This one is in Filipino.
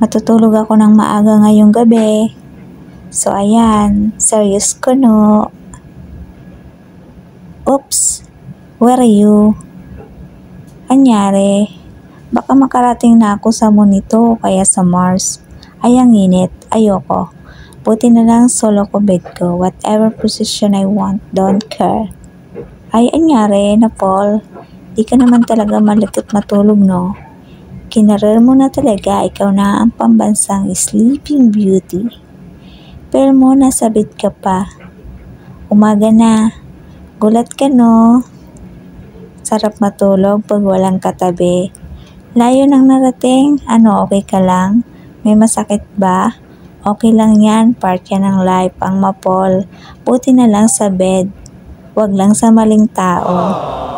Matutulog ako ng maaga ngayong gabi. So ayan, serious ko no. Oops, where are you? Anyari? Baka makarating na ako sa moon nito o kaya sa Mars. Ay, ang init. Ayoko. Buti na lang solo ko bed ko. Whatever position I want, don't care. Ay, anyari na Paul. Di ka naman talaga malapit matulog, no? Kinarer mo na talaga. Ikaw na ang pambansang sleeping beauty. Pero mo, nasabit ka pa. Umaga na. Gulat ka, no? Sarap matulog pag walang katabi. Layo nang narating. Ano, okay ka lang? May masakit ba? Okay lang yan. Part yan ng life. Ang mapol. Buti na lang sa bed. Wag lang sa maling tao.